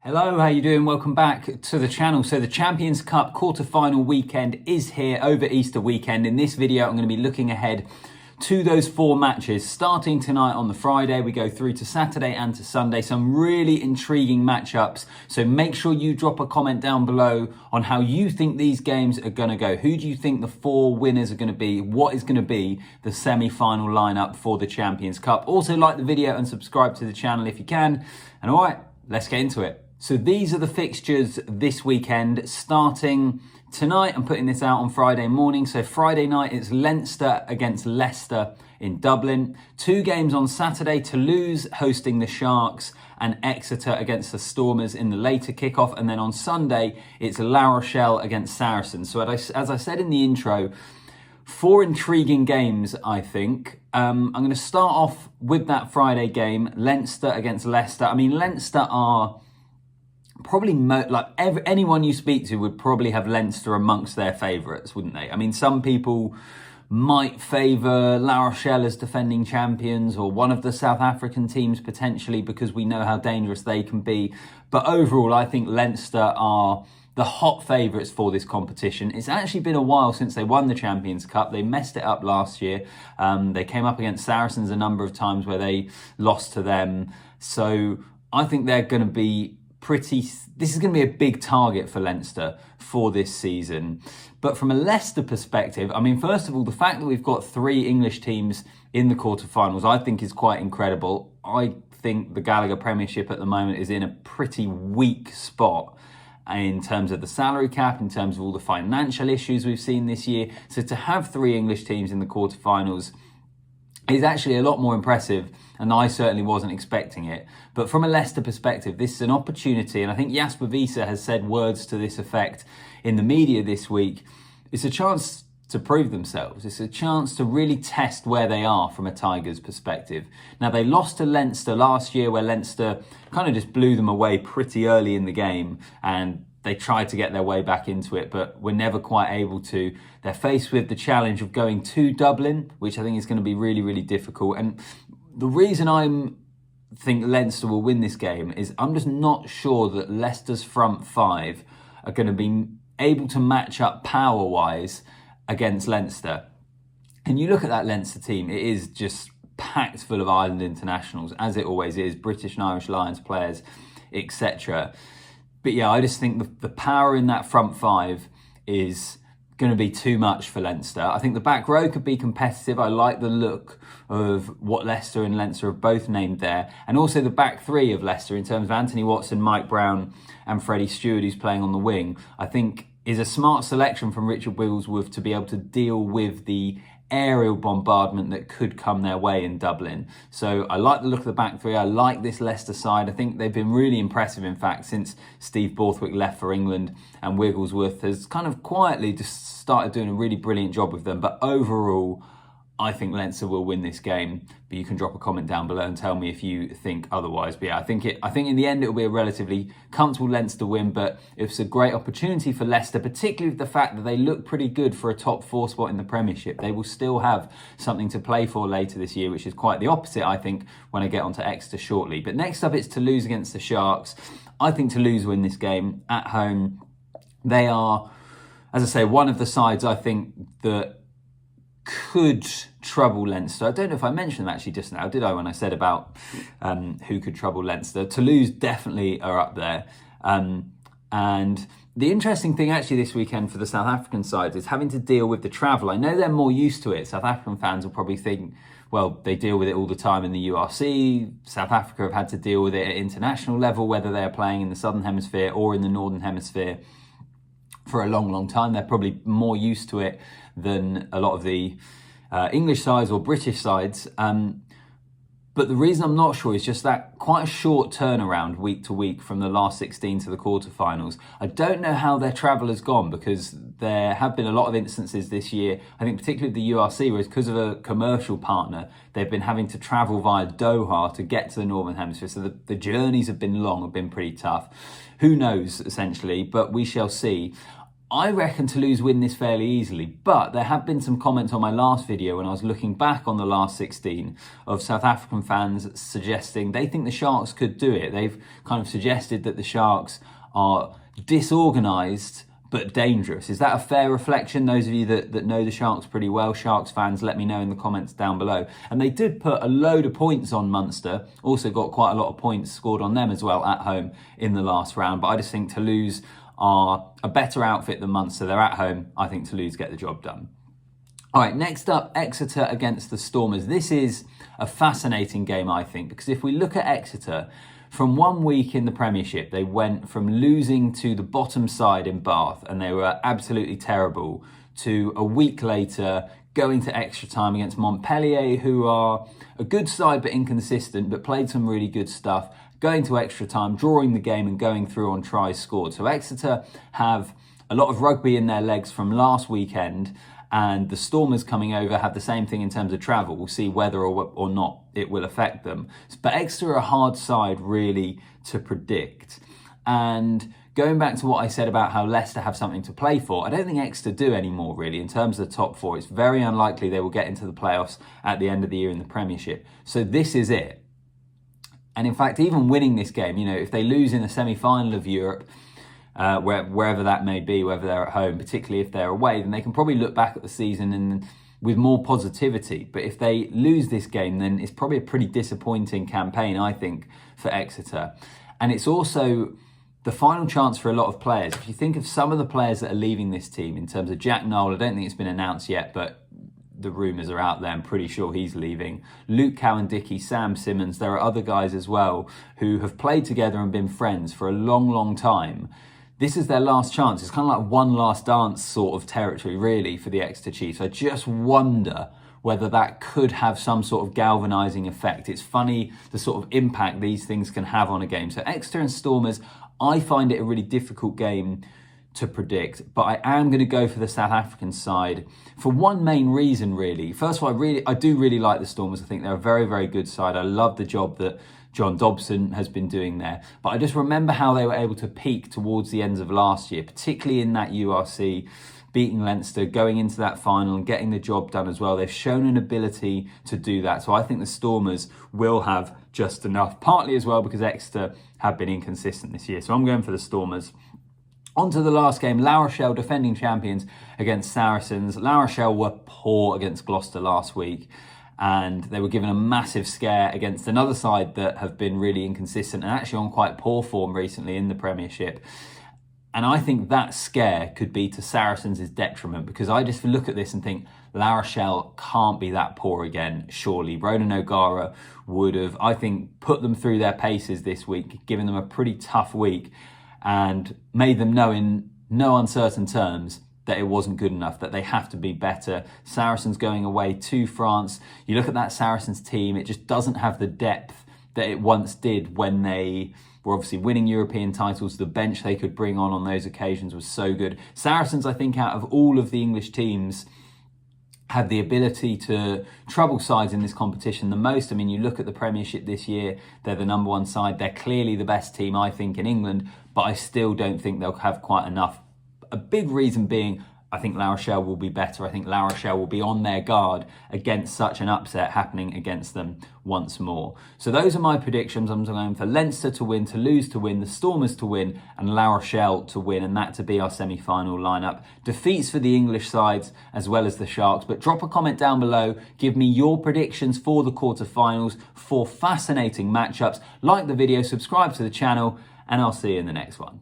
Hello, how you doing? Welcome back to the channel. So the Champions Cup quarter-final weekend is here over Easter weekend. In this video, I'm going to be looking ahead to those four matches. Starting tonight on the Friday, we go through to Saturday and to Sunday. Some really intriguing matchups. So make sure you drop a comment down below on how you think these games are going to go. Who do you think the four winners are going to be? What is going to be the semi-final lineup for the Champions Cup? Also like the video and subscribe to the channel if you can. And all right, let's get into it. So these are the fixtures this weekend, starting tonight. I'm putting this out on Friday morning. So Friday night, it's Leinster against Leicester in Dublin. Two games on Saturday, Toulouse hosting the Sharks and Exeter against the Stormers in the later kickoff. And then on Sunday, it's La Rochelle against Saracens. So as I said in the intro, four intriguing games, I think. I'm going to start off with that Friday game, Leinster against Leicester. I mean, Leinster are probably anyone you speak to would probably have Leinster amongst their favourites, wouldn't they? I mean, some people might favour La Rochelle as defending champions or one of the South African teams potentially because we know how dangerous they can be. But overall, I think Leinster are the hot favourites for this competition. It's actually been a while since they won the Champions Cup. They messed it up last year. They came up against Saracens a number of times where they lost to them. So I think they're going to be this is going to be a big target for Leinster for this season. But from a Leicester perspective, I mean, first of all, the fact that we've got three English teams in the quarterfinals, I think is quite incredible. I think the Gallagher Premiership at the moment is in a pretty weak spot in terms of the salary cap, in terms of all the financial issues we've seen this year. So to have three English teams in the quarterfinals is actually a lot more impressive, and I certainly wasn't expecting it. But from a Leicester perspective, this is an opportunity, and I think Jasper Wiese has said words to this effect in the media this week. It's a chance to prove themselves. It's a chance to really test where they are from a Tigers perspective. Now, they lost to Leinster last year, where Leinster kind of just blew them away pretty early in the game, and they tried to get their way back into it, but were never quite able to. They're faced with the challenge of going to Dublin, which I think is going to be really, really difficult. And the reason I think Leinster will win this game is I'm just not sure that Leicester's front five are going to be able to match up power-wise against Leinster. And you look at that Leinster team, it is just packed full of Ireland internationals, as it always is, British and Irish Lions players, etc. But yeah, I just think the power in that front five is going to be too much for Leinster. I think the back row could be competitive. I like the look of what Leicester and Leinster have both named there. And also the back three of Leicester in terms of Anthony Watson, Mike Brown and Freddie Stewart, who's playing on the wing, I think is a smart selection from Richard Wigglesworth to be able to deal with the aerial bombardment that could come their way in Dublin. So I like the look of the back three. I like this Leicester side. I think they've been really impressive, in fact, since Steve Borthwick left for England, and Wigglesworth has kind of quietly just started doing a really brilliant job with them. But overall, I think Leinster will win this game, but you can drop a comment down below and tell me if you think otherwise. But yeah, I think in the end it will be a relatively comfortable Leinster win, but it's a great opportunity for Leicester, particularly with the fact that they look pretty good for a top four spot in the Premiership. They will still have something to play for later this year, which is quite the opposite, I think, when I get onto Exeter shortly. But next up, it's Toulouse against the Sharks. I think Toulouse win this game at home. They are, as I say, one of the sides I think that could trouble Leinster. I don't know if I mentioned them actually just now, did I, when I said about who could trouble Leinster? Toulouse definitely are up there. And the interesting thing actually this weekend for the South African side is having to deal with the travel. I know they're more used to it. South African fans will probably think, well, they deal with it all the time in the URC. South Africa have had to deal with it at international level, whether they're playing in the Southern Hemisphere or in the Northern Hemisphere for a long, long time. They're probably more used to it than a lot of the English sides or British sides. But the reason I'm not sure is just that quite a short turnaround week to week from the last 16 to the quarterfinals. I don't know how their travel has gone, because there have been a lot of instances this year, I think particularly the URC, where it's because of a commercial partner, they've been having to travel via Doha to get to the Northern Hemisphere. So the journeys have been long, have been pretty tough. Who knows, essentially, but we shall see. I reckon Toulouse win this fairly easily, but there have been some comments on my last video when I was looking back on the last 16 of South African fans suggesting they think the Sharks could do it. They've kind of suggested that the Sharks are disorganised but dangerous. Is that a fair reflection? Those of you that know the Sharks pretty well, Sharks fans, let me know in the comments down below. And they did put a load of points on Munster, also got quite a lot of points scored on them as well at home in the last round, but I just think Toulouse are a better outfit than Munster. They're at home. I think Toulouse get the job done. All right, next up, Exeter against the Stormers. This is a fascinating game, I think, because if we look at Exeter, from 1 week in the Premiership, they went from losing to the bottom side in Bath, and they were absolutely terrible, to a week later going to extra time against Montpellier, who are a good side but inconsistent, but played some really good stuff, going to extra time, drawing the game and going through on tries scored. So Exeter have a lot of rugby in their legs from last weekend, and the Stormers coming over have the same thing in terms of travel. We'll see whether or not it will affect them. But Exeter are a hard side really to predict. And going back to what I said about how Leicester have something to play for, I don't think Exeter do anymore really in terms of the top four. It's very unlikely they will get into the playoffs at the end of the year in the Premiership. So this is it. And in fact, even winning this game, if they lose in the semi-final of Europe, wherever that may be, whether they're at home, particularly if they're away, then they can probably look back at the season and with more positivity. But if they lose this game, then it's probably a pretty disappointing campaign, I think, for Exeter. And it's also the final chance for a lot of players. If you think of some of the players that are leaving this team, in terms of Jack Nowell, I don't think it's been announced yet, but the rumours are out there. I'm pretty sure he's leaving. Luke Cowan-Dickie, Sam Simmons. There are other guys as well who have played together and been friends for a long, long time. This is their last chance. It's kind of like one last dance sort of territory, really, for the Exeter Chiefs. I just wonder whether that could have some sort of galvanising effect. It's funny the sort of impact these things can have on a game. So Exeter and Stormers, I find it a really difficult game to predict, but I am going to go for the South African side for one main reason, really. First of all, I do really like the Stormers. I think they're a very, very good side. I love the job that John Dobson has been doing there. But I just remember how they were able to peak towards the ends of last year, particularly in that URC, beating Leinster, going into that final and getting the job done as well. They've shown an ability to do that. So I think the Stormers will have just enough, partly as well because Exeter have been inconsistent this year. So I'm going for the Stormers. On to the last game, La Rochelle, defending champions against Saracens. La Rochelle were poor against Gloucester last week, and they were given a massive scare against another side that have been really inconsistent and actually on quite poor form recently in the Premiership. And I think that scare could be to Saracens' detriment, because I just look at this and think La Rochelle can't be that poor again, surely. Ronan O'Gara would have, I think, put them through their paces this week, given them a pretty tough week, and made them know in no uncertain terms that it wasn't good enough, that they have to be better. Saracens going away to France. You look at that Saracens team, it just doesn't have the depth that it once did when they were obviously winning European titles. The bench they could bring on those occasions was so good. Saracens, I think, out of all of the English teams, had the ability to trouble sides in this competition the most. I mean, you look at the Premiership this year, they're the number one side. They're clearly the best team, I think, in England, but I still don't think they'll have quite enough. A big reason being, I think La Rochelle will be better. I think La Rochelle will be on their guard against such an upset happening against them once more. So those are my predictions. I'm going for Leinster to win, Toulouse to win, the Stormers to win, and La Rochelle to win, and that to be our semi-final lineup. Defeats for the English sides as well as the Sharks. But drop a comment down below. Give me your predictions for the quarterfinals, for fascinating matchups. Like the video, subscribe to the channel, and I'll see you in the next one.